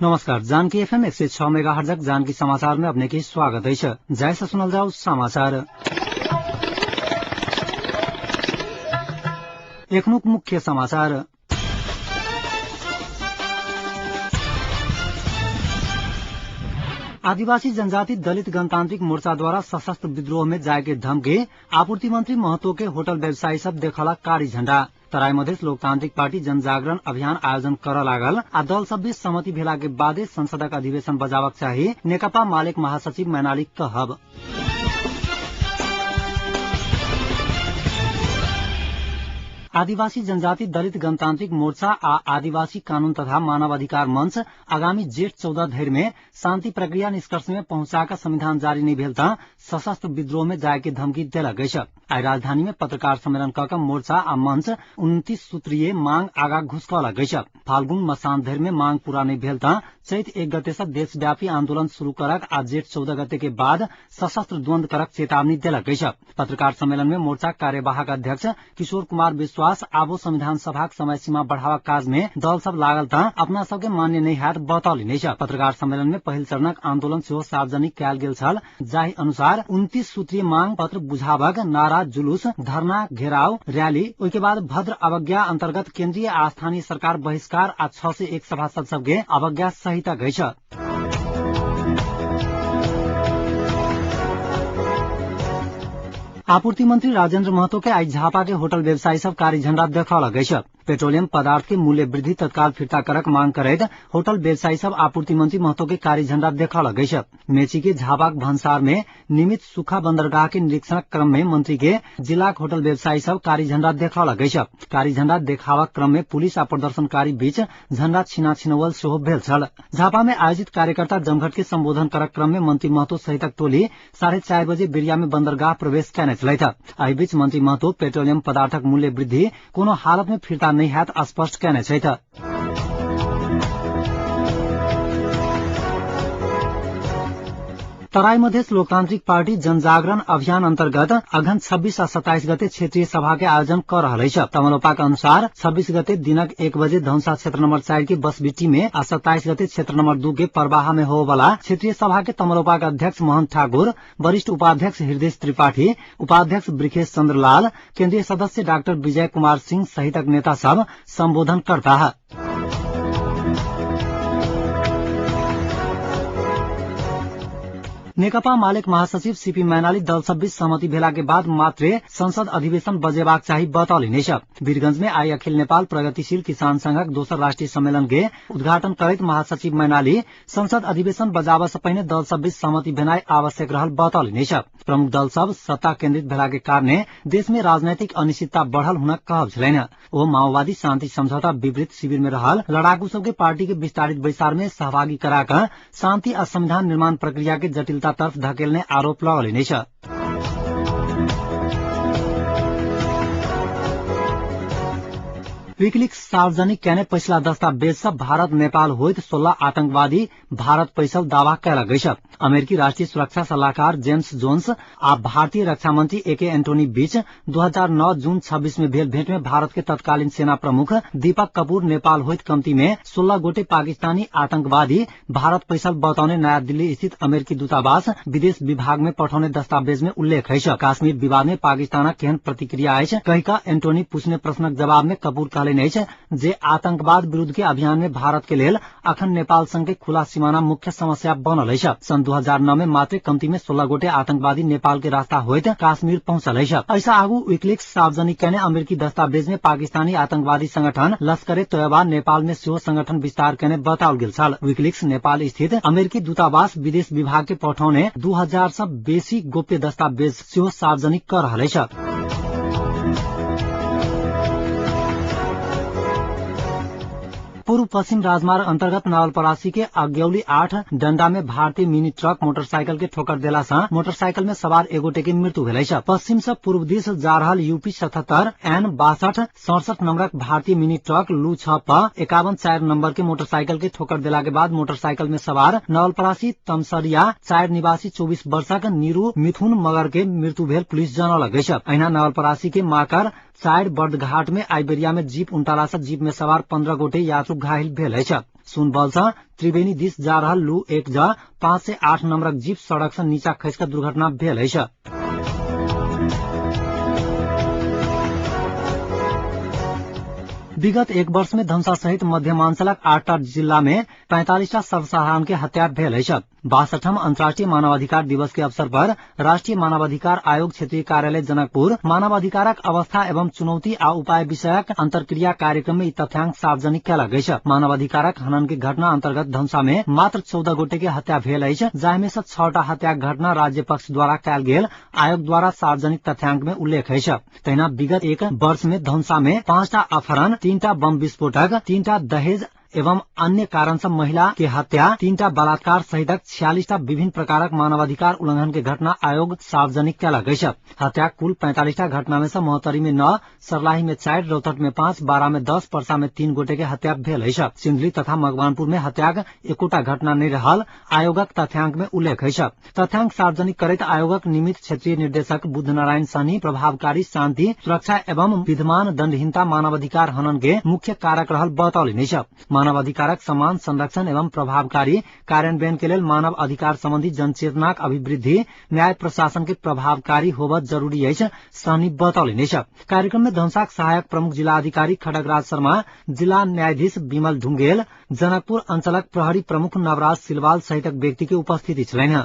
नमस्कार। Janaki FM 106 megahertz Janaki समाचार में अपने की स्वागत है। जैसा सुनल जाओ समाचार। एखनुक मुख्य समाचार। आदिवासी जनजाति दलित गणतांत्रिक मोर्चाद्वारा सशस्त्र विद्रोह में जाएके धमकी। आपूर्ति मंत्री महतो के होटल व्यवसायी सब देखला कारी झण्डा। तराई मधेस लोकतांत्रिक पार्टी जनजागरण अभियान आयोजन कर लागल आ दल सब बीच सहमति भेला के बादे संसदक अधिवेशन बजावक चाही। नेकपा मालेक महासचिव मैनाली कहब। आदिवासी जनजाति दलित गणतांत्रिक मोर्चा आ आदिवासी कानून तथा मानव अधिकार मंच आगामी जेठ 14 धरि में शांति प्रक्रिया निष्कर्ष में पहुंचाका संविधान जारी नहीं भेल त सशस्त्र विद्रोह में जाए के धमकी देला गई। आई राजधानी में पत्रकार सम्मेलन कऽ मोर्चा आ मंच 29 सूत्रीय मांग आगा घुसकला गई। फाल्गुन मसान धरि में मांग पूरा नहीं भेल त चैत 1 गते से देशव्यापी आंदोलन शुरू करक आ जेठ 14 गते के बाद सशस्त्र द्वंद करक चेतावनी देला गई। पत्रकार सम्मेलन में मोर्चा कार्यवाहक अध्यक्ष किशोर कुमार विश्वास आबो संविधान सभा समय सीमा बढ़ावा काज में दल सब लागल त अपना सबके मान्य नहीं हैत बतौली नहीं। पत्रकार सम्मेलन में पहिल चरणक आंदोलन सेहो सार्वजनिक कयल गेल छल। जाहि अनुसार 29 सूत्रीय मांग पत्र बुझावक नारा, जुलूस, धरना, घेराव, रैली, ओइके बाद भद्र अवज्ञा अंतर्गत केंद्रीय आ स्थानीय सरकार बहिष्कार आ 6 से 1 सभासद सबके अवज्ञा सहित गई। आपूर्ति मंत्री राजेन्द्र महतो के आज झापा के होटल व्यवसायी सब कारी झण्डा देखौला गई। पेट्रोलियम पदार्थ के मूल्य वृद्धि तत्काल फिर्ता करक मांग करैत होटल व्यवसायी सब आपूर्ति मंत्री महतो के कारी झण्डा देखौला गई। मेची के झापाक भन्सार में नियमित सुखा बंदरगाह के निरीक्षण क्रम में मंत्री के जिला होटल व्यवसायी सब कारी झण्डा देखौला गई। कारी झण्डा देखावा क्रम में पुलिस आ प्रदर्शनकारी बीच झण्डा छिना छिनवल सेहो भेल छल। झापा में आयोजित कार्यकर्ता जमघट के संबोधन करक क्रम में मंत्री महतो सहितक टोली 4:30 बजे बिरिया में बंदरगाह प्रवेश कैने छलैथ। एहि बीच मंत्री महतो पेट्रोलियम पदार्थक मूल्य वृद्धि कोनो हालत में फिर्ता नहीं हैत स्पष्ट कैने छैथ। तराई मधेस लोकतांत्रिक पार्टी जनजागरण अभियान अंतर्गत अघन 26 आ 27 गते क्षेत्रीय सभा के आयोजन कर रहल छ। तमलोपा के अनुसार 26 गते दिनक 1 बजे धौंसा क्षेत्र नंबर 4 के बसबिट्टी में आ 27 गते क्षेत्र नंबर 2 के परबाहा में हो वाला क्षेत्रीय सभा के तमलोपा के अध्यक्ष महंत ठाकुर, वरिष्ठ उपाध्यक्ष हृदय त्रिपाठी, उपाध्यक्ष ब्रिखेश चंद्र लाल, केंद्रीय सदस्य डॉक्टर विजय कुमार सिंह सहितक नेता सब संबोधन करता है। नेकपा मालेक महासचिव सीपी मैनाली दल सब बीच सहमति भेला के बाद मात्रे संसद अधिवेशन बजेबाक चाही बतौली नहीं। वीरगंज में आई अखिल नेपाल प्रगतिशील किसान संघक दोसर राष्ट्रीय सम्मेलन के उद्घाटन करैत महासचिव मैनाली संसद अधिवेशन बजाबा से पहिने दल सब बीच सहमति भेनाई आवश्यक रहल बतौली नहीं। प्रमुख दल सब सत्ता केन्द्रित भेला के कारणे देश में राजनैतिक अनिश्चितता बढ़ल हुनक कहब छलैन। ओ माओवादी शांति समझौता विपरीत शिविर में रहल लड़ाकू सबके पार्टी के विस्तारित बैसार में सहभागी कराकर शांति आ संविधान निर्माण प्रक्रिया के जटिलता तरफ धकेलने आरोप लगौले नहीं छ। विकिलीक्स सार्वजनिक कैने पछिला दस्तावेज सब भारत नेपाल होइत 16 आतंकवादी भारत पैसल दावा कैला गई। अमेरिकी राष्ट्रीय सुरक्षा सलाहकार जेम्स जोन्स आ भारतीय रक्षा मंत्री एके एंटोनी बीच 2009 जून 26 में भेल भेंट में भारत के तत्कालीन सेना प्रमुख दीपक कपूर नेपाल होइत कम्ती में 16 गोटे पाकिस्तानी आतंकवादी भारत पैसल बतौने नयाँ दिल्ली स्थित अमेरिकी दूतावास विदेश विभाग में पठाउने दस्तावेज में उल्लेख है। काश्मीर विवाद में पाकिस्तानक केहन प्रतिक्रिया है कहिका एंटोनी पूछने प्रश्नक जवाब में कपूर कहले जे आतंकवाद विरुद्ध के अभियान में भारत के लेल अखन नेपाल संग के खुला सीमाना मुख्य समस्या बनल है। सन 2009 में मात्र कम्ती में 16 गोटे आतंकवादी नेपाल के रास्ता होइत काश्मीर पहुंचल है। ऐसा आगू विकिलीक्स सार्वजनिक कैने अमेरिकी दस्तावेज में पाकिस्तानी आतंकवादी संगठन लश्कर ए तैयबा नेपाल में सेहो संगठन विस्तार कैने बताओल गेल छल। विकिलीक्स नेपाल स्थित अमेरिकी दूतावास विदेश विभाग के पठौने 2000 से बेसी गोप्य दस्तावेज सेहो सार्वजनिक कर रहल है। पूर्व पश्चिम राजमार्ग अंतर्गत नवलपरासी के अग्यौली 8 डंडा में भारतीय मिनी ट्रक मोटरसाइकिल के ठोकर देला से मोटरसाइकिल में सवार एगोटे के मृत्यु भेल है। पश्चिम से पूर्व दिश जा रहल यूपी 77 N 62 67 नंबरक भारतीय मिनी ट्रक लू 6 पर 51 4 नंबर के मोटरसाइकिल के ठोकर देला के बाद मोटरसाइकिल में सवार नवलपरासी तमसरिया 4 निवासी 24 वर्षक नीरू मिथुन मगर के मृत्यु भेल पुलिस जनौलक अछि। अहिना नवलपरासी के माकर 4 बर्दघाट में आइबेरिया में जीप उनटाला से जीप में सवार 15 गोटे यात्रु घायल भेल अछि। सुनबल से त्रिवेणी दिस जा रहल लू 1/5 से 8 नंबरक जीप सड़क से नीचा खसि कऽ दुर्घटना भेल अछि। विगत एक वर्ष में धनुषा सहित मध्यमांचलक 8टा जिला में 45टा सर्वसाधारण के हत्या भेल अछि। 62वां अंतर्राष्ट्रीय मानवाधिकार दिवस के अवसर पर राष्ट्रीय मानवाधिकार आयोग क्षेत्रीय कार्यालय जनकपुर मानवाधिकारक अवस्था एवं चुनौती आ उपाय विषयक अंतर्क्रिया कार्यक्रम में ई तथ्यांक सार्वजनिक कयल गेल अछि। मानवाधिकारक हनन के घटना अंतर्गत धनुषा में मात्र 14 गोटे के हत्या भेल अछि, जाहि में से 6टा हत्याक घटना राज्य पक्ष द्वारा कयल गेल आयोग द्वारा सार्वजनिक तथ्यांक में उल्लेख अछि। तहिना विगत एक वर्ष में धनुषा में 5टा अपहरण, 3टा बम विस्फोटक, 3टा दहेज एवं अन्य कारण से महिला के हत्या, 3टा बलात्कार सहितक 46टा विभिन्न प्रकारक मानवाधिकार उल्लंघन के घटना आयोग सार्वजनिक कयलक अछि। हत्या कुल 45टा घटना में से महोत्तरी में 9, सर्लाही में 4, रौतहट में 5, बारा में 10, पर्सा में 3 गोटे के हत्या भेल अछि। सिंधली तथा मकवानपुर में हत्याक एकोटा घटना नहीं रहल आयोगक तथ्यांक में उल्लेख अछि। तथ्यांक सार्वजनिक करैत आयोगक निमित्त क्षेत्रीय निर्देशक बुद्ध नारायण सहनी प्रभावकारी शांति सुरक्षा एवं विद्यमान दंडहीनता मानवाधिकार हनन के मुख्य कारक रहल बतौलनि अछि। मानवाधिकारक समान संरक्षण एवं प्रभावकारी कार्यान्वयन के लेल मानव अधिकार संबंधी जनचेतनाक अभिवृद्धि, न्याय प्रशासन के प्रभावकारी होबऽ जरूरी अछि, सहनी बतौलनि अछि। कार्यक्रम में धनुषाक सहायक प्रमुख जिलाधिकारी खड्गराज शर्मा, जिला न्यायाधीश विमल ढुंगेल, जनकपुर अंचलक प्रहरी प्रमुख नवराज सिलवाल सहितक व्यक्ति के उपस्थिति छलनि।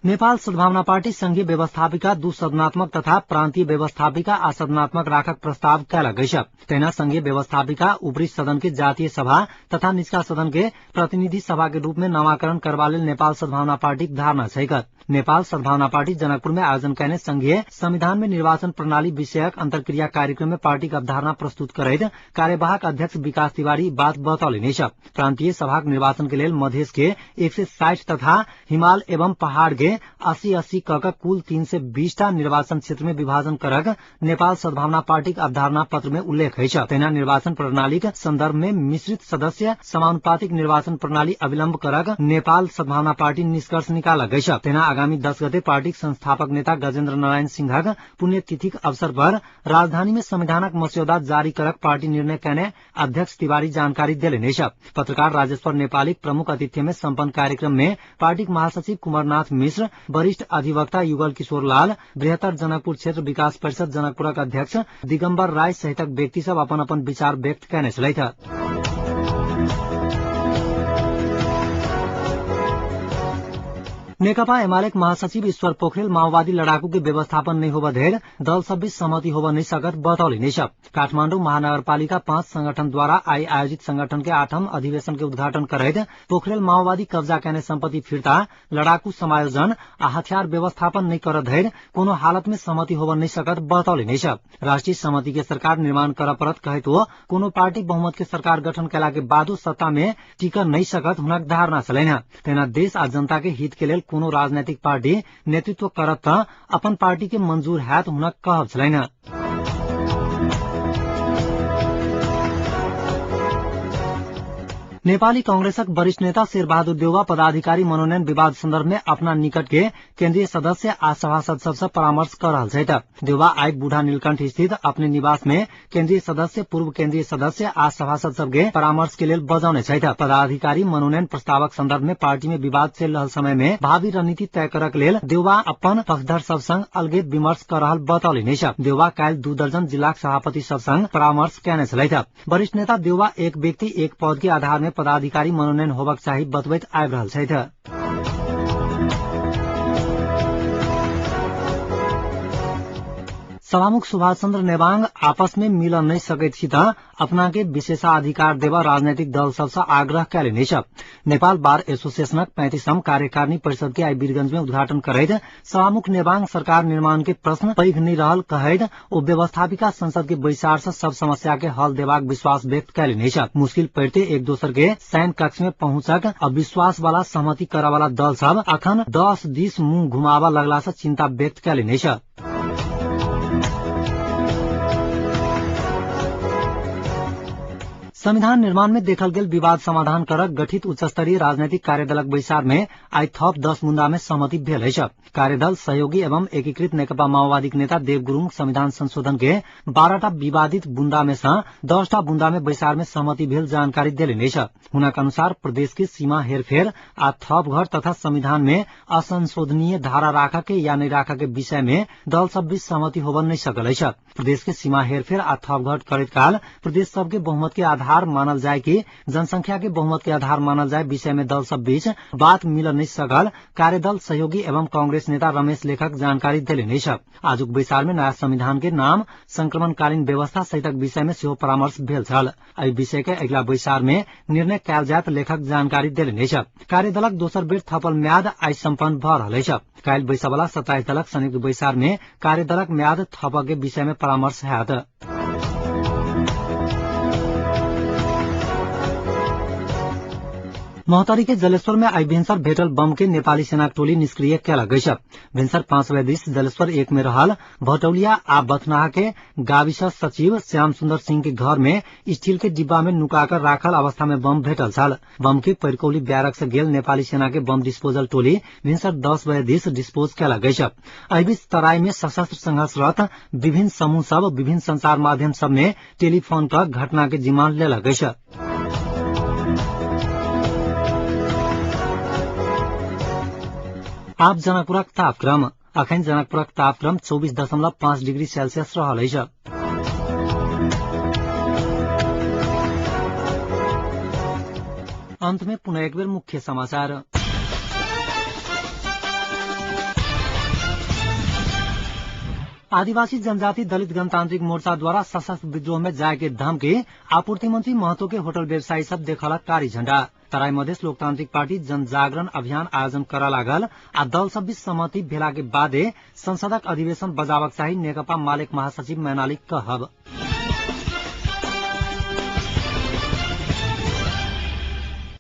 नेपाल सद्भावना पार्टी संघीय व्यवस्थापिका दुसदनात्मक तथा प्रांतीय व्यवस्थापिका असदनात्मक राखक प्रस्ताव कयलक अछि। तहिना संघीय व्यवस्थापिका ऊपरी सदन के जातीय सभा तथा निचला सदन के प्रतिनिधि सभा के रूप में नामाकरण करबा लेल नेपाल सद्भावना पार्टी धारणा छैक। नेपाल सद्भावना पार्टी जनकपुर में आयोजन कयने संघीय संविधान में निर्वाचन प्रणाली विषयक अंतर्क्रिया कार्यक्रम में पार्टी का अवधारणा प्रस्तुत करैत कार्यवाहक अध्यक्ष विकास तिवारी बात बतौलनि अछि। प्रांतीय सभाक निर्वाचन के लेल मधेश के 160 तथा हिमाल एवं पहाड़ के 80-80 क कुल 320टा निर्वाचन क्षेत्र में विभाजन करक नेपाल सद्भावना पार्टी अवधारणा पत्र में उल्लेख अछि। तहिना निर्वाचन प्रणाली के संदर्भ में मिश्रित सदस्य समानुपातिक निर्वाचन प्रणाली अविलंब करक नेपाल सद्भावना पार्टी निष्कर्ष निकालक अछि। तहिना आगामी 10 गते पार्टी संस्थापक नेता गजेन्द्र नारायण सिंहक पुण्यतिथिक अवसर पर राजधानी में संविधानक मस्यौदा जारी करक पार्टी निर्णय कयने अध्यक्ष तिवारी जानकारी देलनि अछि। पत्रकार राजेश्वर नेपाली प्रमुख आतिथ्य में संपन्न कार्यक्रम में पार्टी महासचिव कुमारनाथ मिश्र, वरिष्ठ अधिवक्ता युगल किशोर लाल, बृहत्तर जनकपुर क्षेत्र विकास परिषद जनकपुरक अध्यक्ष दिगंबर राय सहितक व्यक्ति सब अपन अपन विचार व्यक्त कयने छलथि। नेकपा एमालेक महासचिव ईश्वर पोखरेल माओवादी लड़ाकू के व्यवस्थापन नहीं होबऽ धैर दल सब बीच सहमति होबऽ नहीं सकत बतौलनि अछि। काठमांडू महानगरपालिका 5 संगठन द्वारा आई आयोजित संगठन के 8म अधिवेशन के उद्घाटन करैत पोखरेल माओवादी कब्जा कयने संपत्ति फिर्ता, लड़ाकू समायोजन आ हथियार व्यवस्थापन नहीं करऽ धैर कोनो हालत में सहमति होबऽ नहीं सकत बतौलनि अछि। राष्ट्रीय सहमति के सरकार निर्माण करऽ पड़त कहैत ओ कोनो पार्टी बहुमत के सरकार गठन कयला के बादो सत्ता में टिकऽ नहीं सकत हुनक धारणा छलनि। तहिना देश आ जनता के हित के लेल कोनो राजनीतिक पार्टी नेतृत्व करत त अपन पार्टी के मंजूर हैत हुनक कहब छलनि। नेपाली कांग्रेसक वरिष्ठ नेता शेरबहादुर देउवा पदाधिकारी मनोनयन विवाद संदर्भ में अपना निकट के केंद्रीय सदस्य आ सभासद सबसे परामर्श कर रहल छथि। देउवा आई बूढ़ा नीलकंठ स्थित अपने निवास में केंद्रीय सदस्य, पूर्व केंद्रीय सदस्य आ सभासद सबके परामर्श के लेल बजौने छथि। पदाधिकारी मनोनयन प्रस्तावक संदर्भ में पार्टी में विवाद चलि रहल समय में भावी रणनीति तय करक लेल देउवा अपन पक्षधर सब संग अलगेत विमर्श कर रहल बतौलनि अछि। देउवा काल्हि 2 दर्जन जिलाक सभापति सब संग परामर्श कयने छलथि। वरिष्ठ नेता देउवा एक व्यक्ति एक पद के आधार में पदाधिकारी मनोनयन होबक चाही बतबैत आबि रहल छथि। सभामुख सुभाष चंद्र नेवांग आपस में मिल नहीं सकैत छी त अपना के विशेषाधिकार देवा राजनीतिक दल सबसे आग्रह कयलनि अछि। नेपाल बार एसोसिएशनक 35म कार्यकारिणी परिषद के आई वीरगंज में उद्घाटन करैत सभामुख नेवांग सरकार निर्माण के प्रश्न पैघ नहीं रहल कहैत ओ व्यवस्थापिका संसद के बैसार से सब समस्या के हल देबाक विश्वास व्यक्त कयलनि अछि। मुश्किल पड़ते एक दोसर के शयन कक्ष में पहुंचक अविश्वास वाला सहमति करऽ वाला दल सब अखन 10 दिस मुंह घुमावा लगला से चिंता व्यक्त कयलनि अछि। संविधान निर्माण में देखल गेल विवाद समाधान कर गठित उच्च स्तरीय राजनैतिक कार्यदलक बैसार में आई थप 10 मुद्दा में सहमति भेल अछि। कार्यदल सहयोगी एवं एकीकृत नेकपा माओवादी नेता देव गुरुङ संविधान संशोधन के 12टा विवादित बुंदा में से 10टा बुंदा में बैसार में सहमति भेल जानकारी देले छ। हुनक अनुसार प्रदेश की सीमा हेरफेर आ थप घर तथा संविधान में असंशोधनीय धारा राखा के या नहीं राखा के विषय में दल सब बीच सहमति होबन नहीं सकल छ। प्रदेश के सीमा हेरफेर आ थप घर करैत काल प्रदेश सबके बहुमत के आधार मानल जाए कि जनसंख्या के बहुमत के आधार मानल जाए विषय में दल सब बीच बात मिल नहीं सकल कार्यदल सहयोगी एवं कांग्रेस नेता रमेश लेखक जानकारी देले नहीं छ। आजुक बैसार में नया संविधान के नाम संक्रमणकालीन व्यवस्था सहितक विषय में सेहो परामर्श भेल छल। एहि विषय के अगिला बैसार में निर्णय कयल जायत लेखक जानकारी देले नहीं छ। कार्यदलक दोसर बेर थपल म्याद आई सम्पन्न भ रहल छ। काल्हि बैसा वाला 27 दलक संयुक्त बैसार में कार्यदलक म्याद थप के विषय में परामर्श हैत। महोत्तरी के जलेश्वर में आई भिनसर भेटल बम के नेपाली सेनाक टोली निष्क्रिय कैला गई। भिनसर 5 बजे दिस जलेश्वर 1 में रहल भटौलिया आ बथनाहा के गाविस सचिव श्याम सुंदर सिंह के घर में स्टील के डिब्बा में नुकाकर राखल अवस्था में बम भेटल छल। बम के परिकौली बैरक से गेल नेपाली सेना के बम डिस्पोजल टोली भिनसर 10 बजे दिस डिस्पोज कैला गई। एहि बीच तराई में सशस्त्र संघर्षरत विभिन्न समूह सब विभिन्न संचार माध्यम सब में टेलीफोन कर घटना के जिम्मा लेला गई। आप जनकपुरक तापक्रम अखन जनकपुरक तापक्रम 24.5 डिग्री सेल्सियस रहल अछि। अंत में पुनः एक बेर मुख्य समाचार। आदिवासी जनजाति दलित गणतांत्रिक मोर्चा द्वारा सशस्त्र विद्रोह में जाए के धमकी आपूर्ति मंत्री महतो के होटल व्यवसायी सब देखला कारी झंडा। तराई मधेश लोकतांत्रिक पार्टी जनजागरण अभियान आयोजन करा लागल आ दल सब बीच सहमति भेला के बादे संसदक अधिवेशन बजावक चाही नेकपा मालेक महासचिव मैनाली कहब।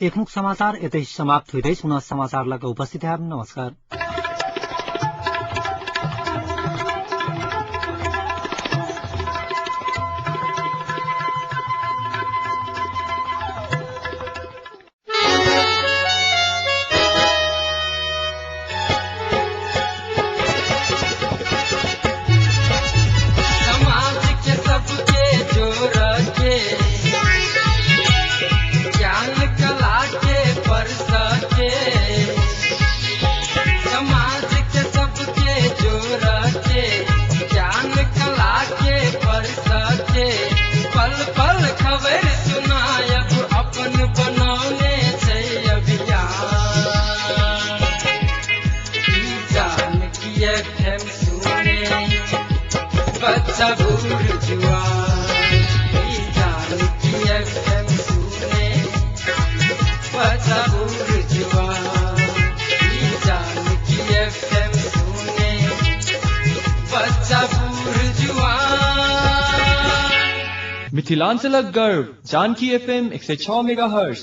एकमुख समाचार एतै समाप्त हुँदै पुनः समाचार लग उपस्थित है। नमस्कार। मिथिलांचलक गर्व जानकी FM 106 मेगाहर्ट्ज